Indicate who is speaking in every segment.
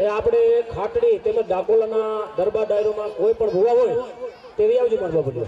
Speaker 1: એ આપણે ખાટડી તેમજ ડાકોલાના દરબાર ડાયરોમાં કોઈ પણ ભૂવા હોય તેવી આવજો મારા બાપુ.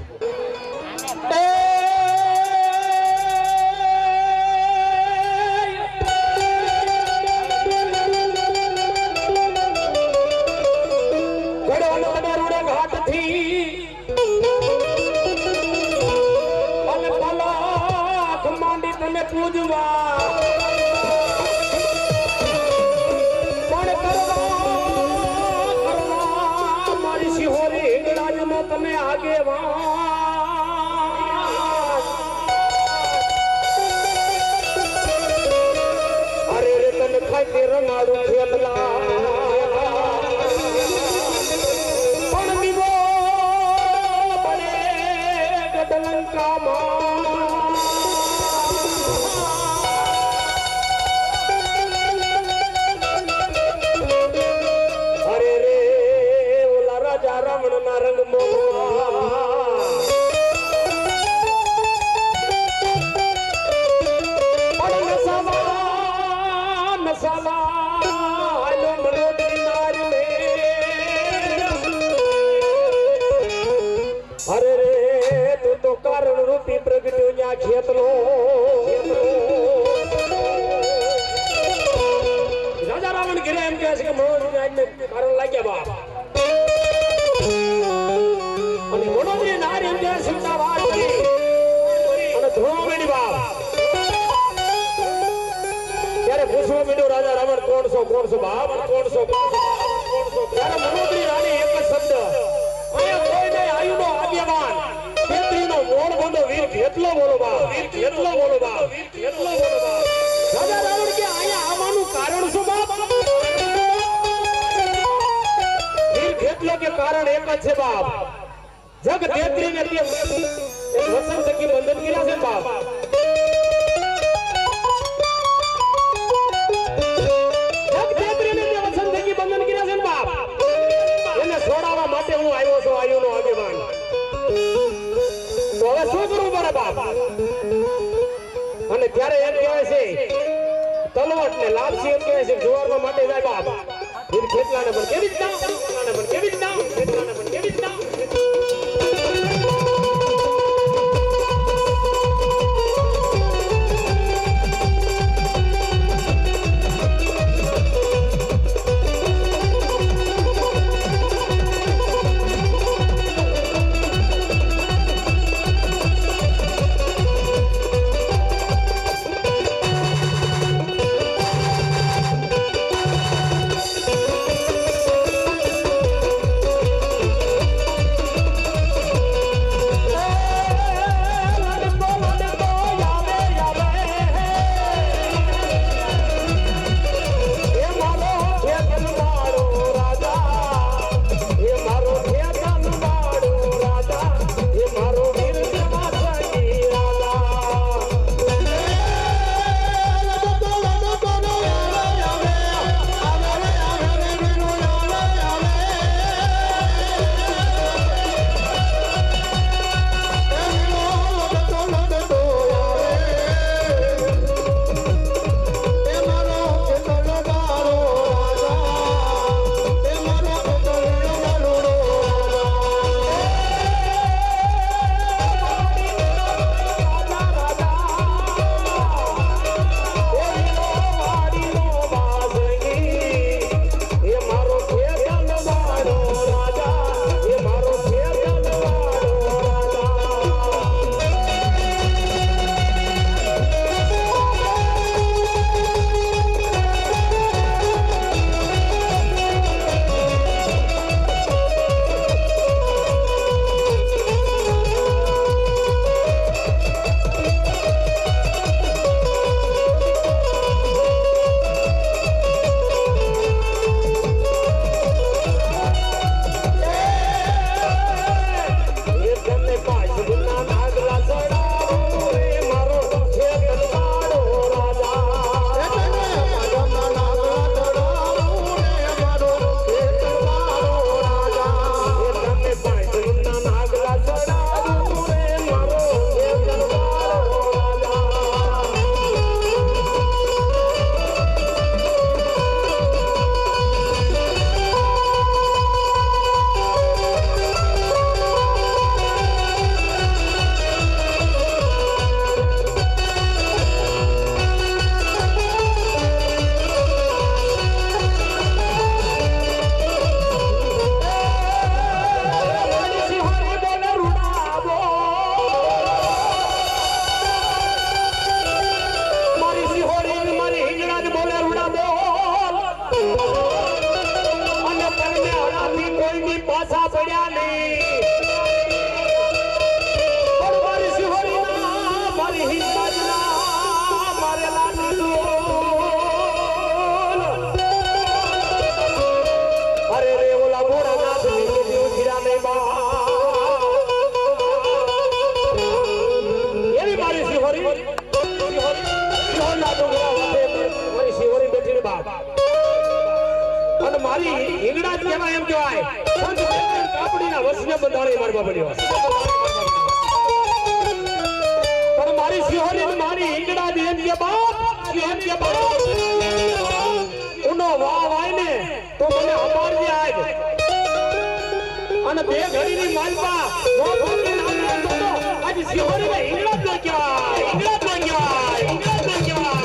Speaker 1: તમે આગેવાન અરે રે તને ખાઈ તે રનાડું ખેલલા પણ દીવો બને ગડલંકામાં અરે રે ઓલા રાજા રાવણ ના રંગ અરે રે તું તો કારણ રૂપી પ્રગટ્યો ન્યા ખેતલો રાજા રાવણ ઘરે એમ કહે છે કે મનોદરીને કારણ લાગ્યા બાપ અને મનોદરી નારી એમ કહે સીતા વાત કરી અને ધોળો મેડી બાપ ત્યારે પૂછવો મીડ્યો રાજા રાવણ કોણ છો બાપ કોણ છો ત્યારે મનોદરી રાણી એક જ શબ્દ કોઈને આયુનો આગેવાન ખેતરીનો મોણ બોલો વીર કેટલો બોલો બા રાજા રાવણ કે અહીંયા આવવાનું કારણ શું બાપ વીર કેટલો કે કારણ એક જ છે બાપ જગ તેત્રીને તે વસન થકી બંધન કર્યા છે બાપ જગ તેત્રીને તે વસન થકી બંધન કર્યા છે બાપ એને છોડાવવા માટે હું આવ્યો છું આયુનો આગેવાન તો હવે શું કરવું પડે બાપ અને ત્યારે એમ કહેવાય છે તલવટ ને લાપસી એમ કહેવાય છે જોવારવા માટે જાય બાપ વીર ખેતલાને પણ કેવી રીતના પાછા પડ્યા નહીં પણ મારી શિહોરીના મારી હિંમતના મારેલા અરે રે ઓલા મોરા નાથ ની ઉઠ્યા નહીં બા એવી મારી શિહોરી શિહોરના ડુંગરા વાટે મારી શિહોરી બેઠી બા અને મારી ઈંગડા જ કહેવાય એમ કહેવાય કાપડીના વસને બંધાણી મારવા પડ્યો પણ મારી શિહોરી મારી ઈંગડા જ એમ કે બાપ ઉનો વાહ વાય ને તો મને અમારજે આજ અને બે ઘડીની માલપા નો ભોગી નામે તો આજ શિહોરી ને ઈંગડા જ કહેવાય ઈંગડા જ કહેવાય ઈંગડા જ કહેવાય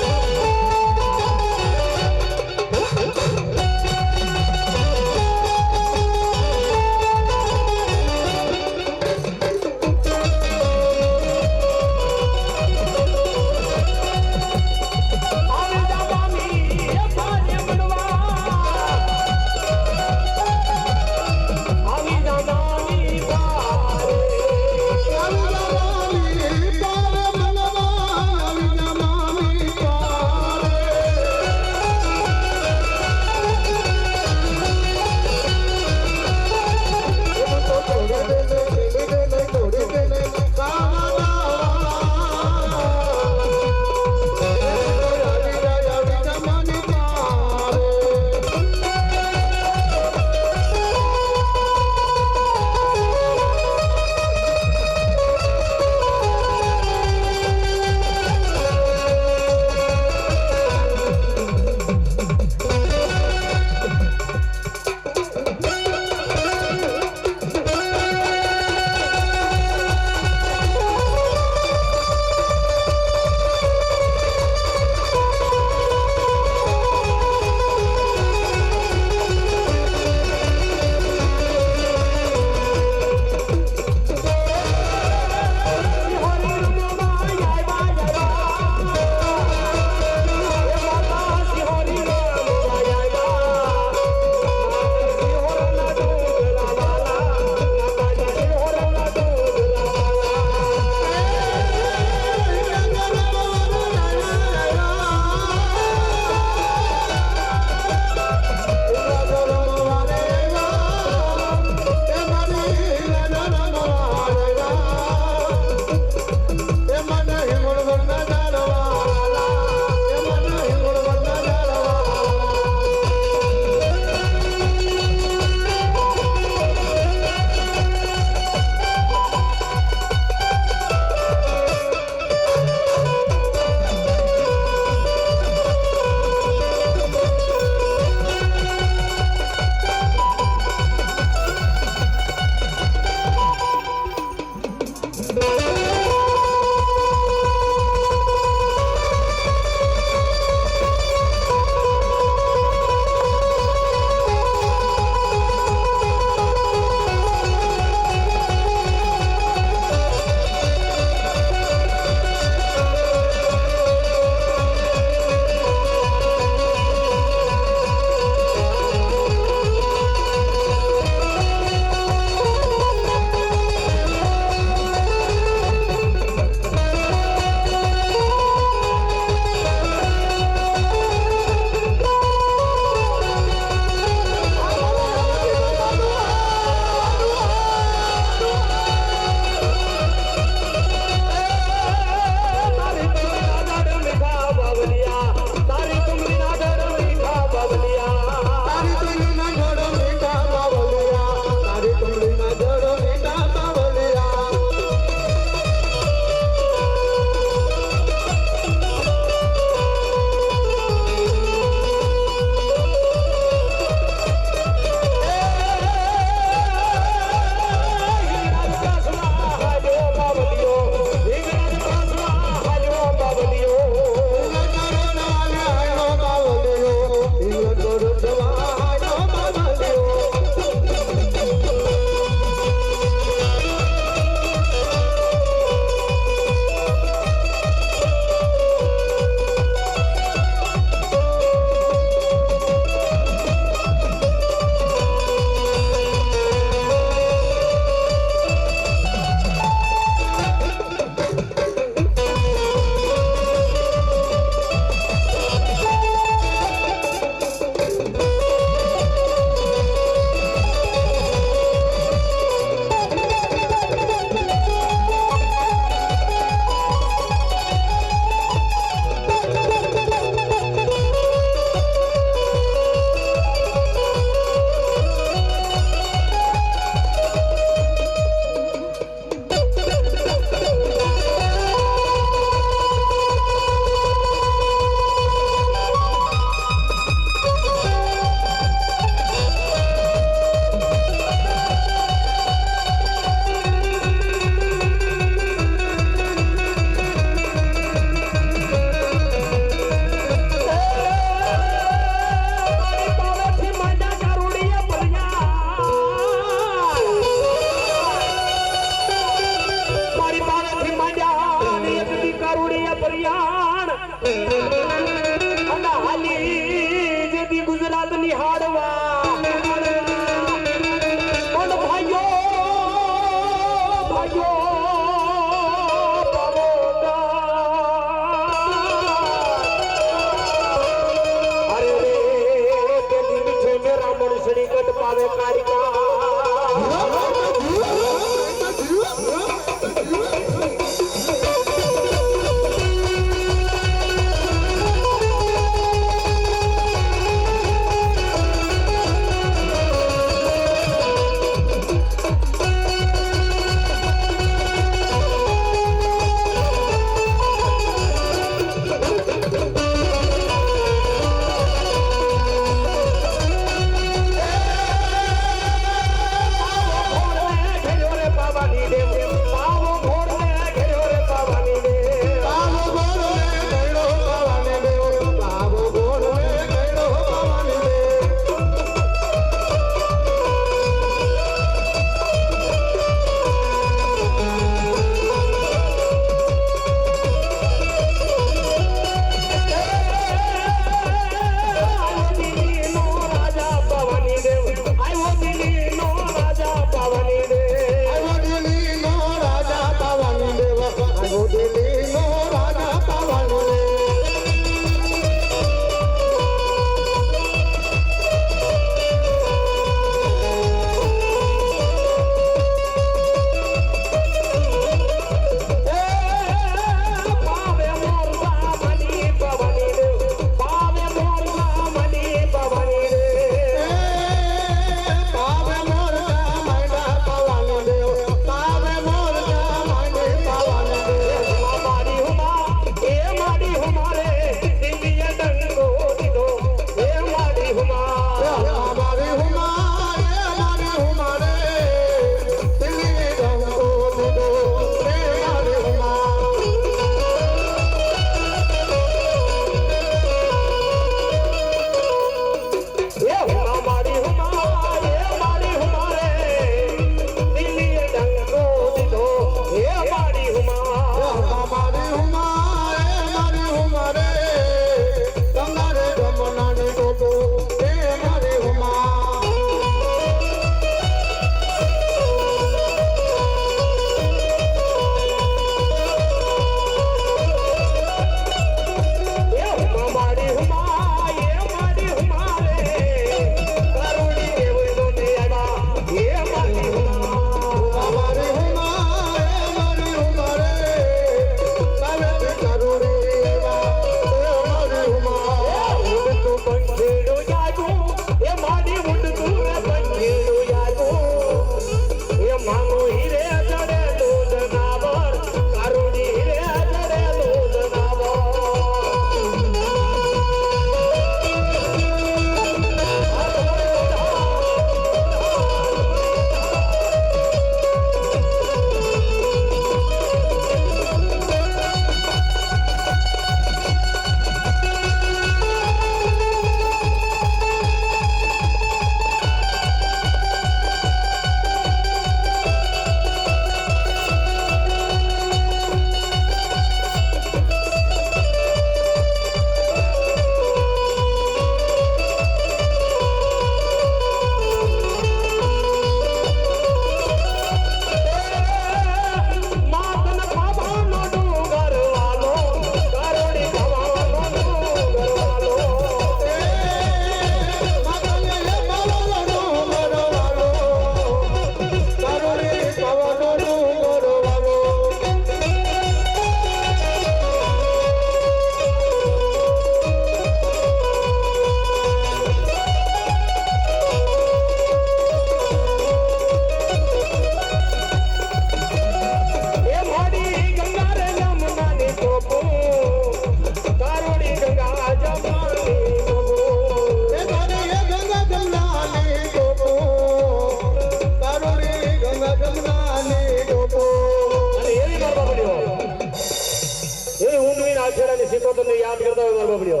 Speaker 1: ગાંડી સિકોતર ને યાદ કરતા હોય મારા બાબડીઓ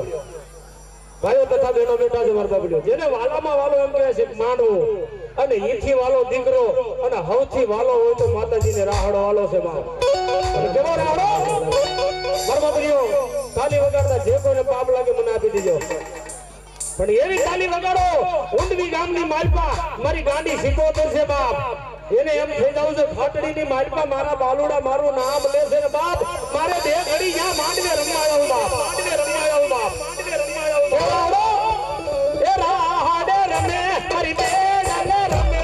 Speaker 1: ભાઈઓ તથા બહેનો બેઠા છે મારા બાબડીઓ જેને વાલામાં વાલો એમ કહે છે માંડવો અને ઈથી વાલો દીકરો અને હવથી વાલો હોય તો માતાજીને રાહડો વાલો છે માં અને કેવો રાહડો મારા બાબડીઓ તાલી વગાડતા જે કોઈને પાપ લાગે મને આપી દેજો પણ એવી તાલી વગાડો ઊંડવી ગામની માલપા મારી ગાંડી સિકોતર છે બાપ એને એમ થઈ જાવું છે ખાટડીની માલપા મારા બાલુડા મારું નામ લે છે ને બાપ મારે બે ઘડી યા માંડવે રમાયો બાપ માંડવે રમાયો બાપ માંડવે રમાયો એ રાહડે રમે મારી બે ડાલે રમે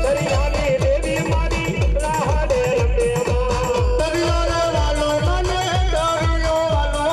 Speaker 1: દરિયાની દેવી મારી રાહડે રમે દરિયાને વાલો મને દરિયો વાલો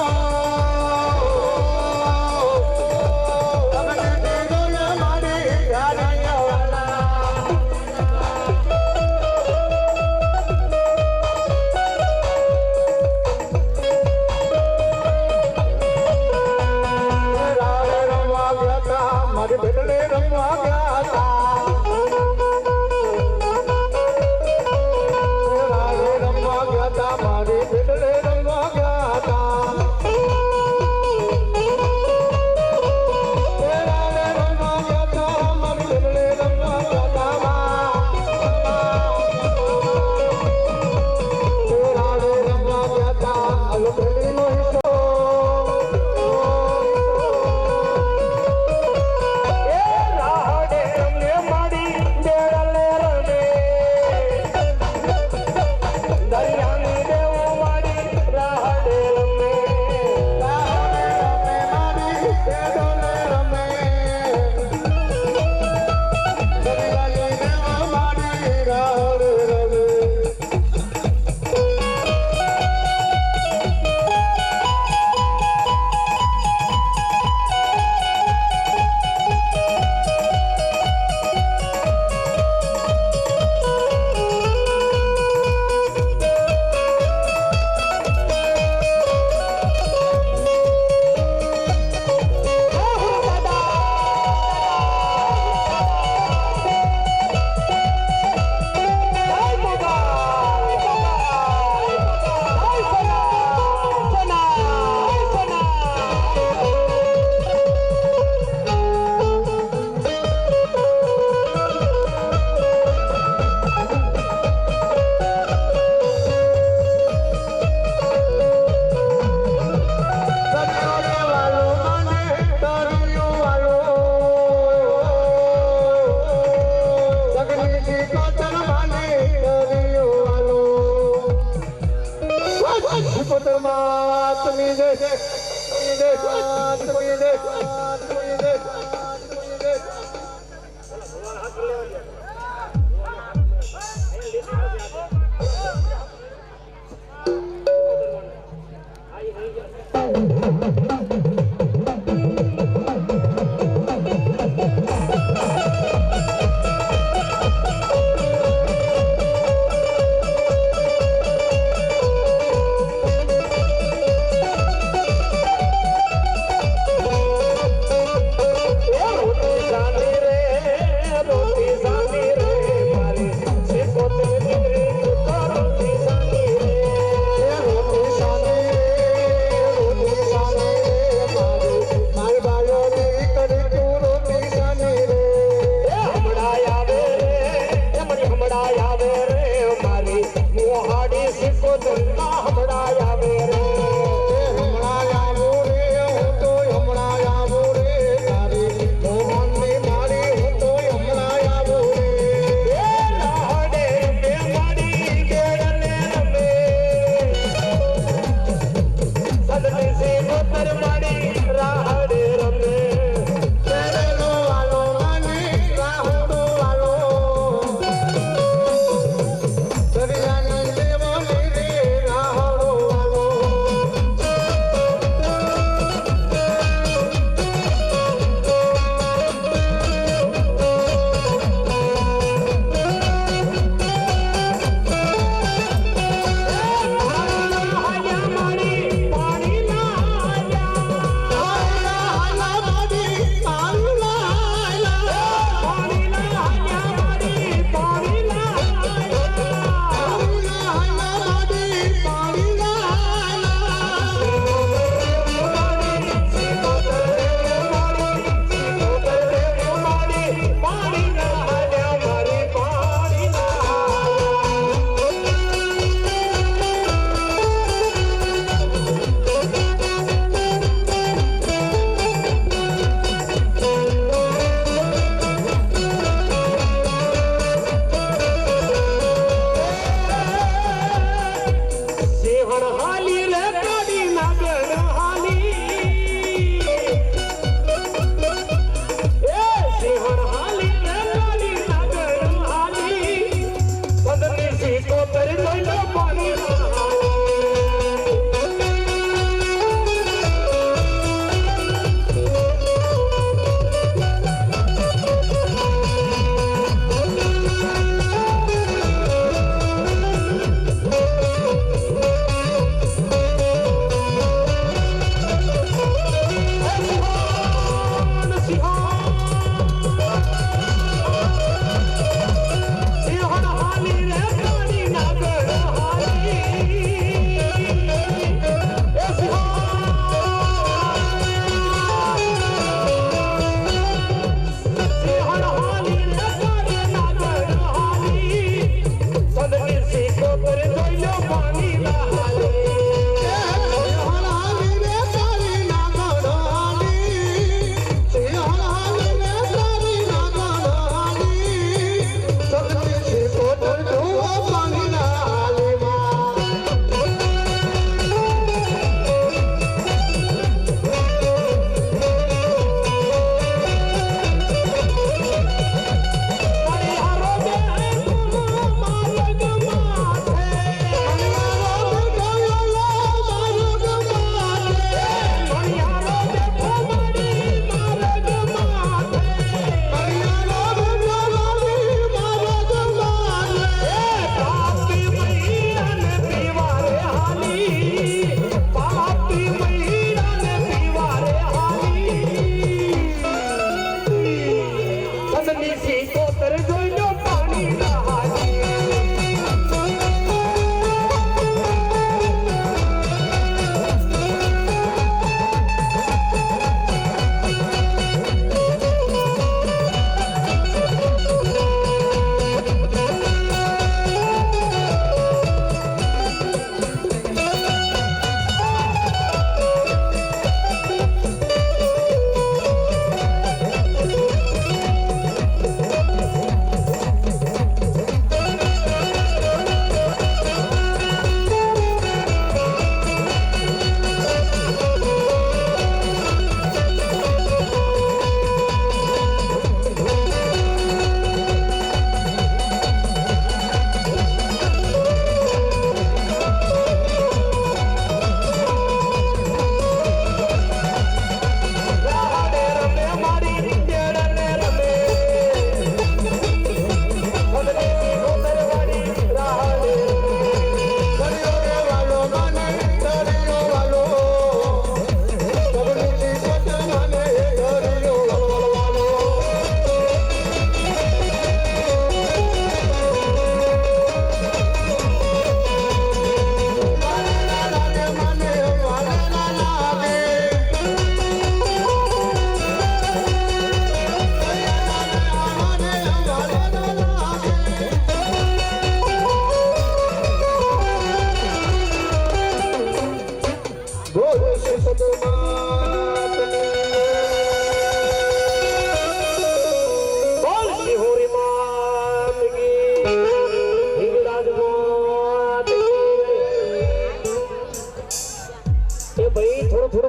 Speaker 1: સદની સિકોતર જોઈ લો પાણી ના હાજી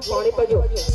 Speaker 1: પાણી પીજો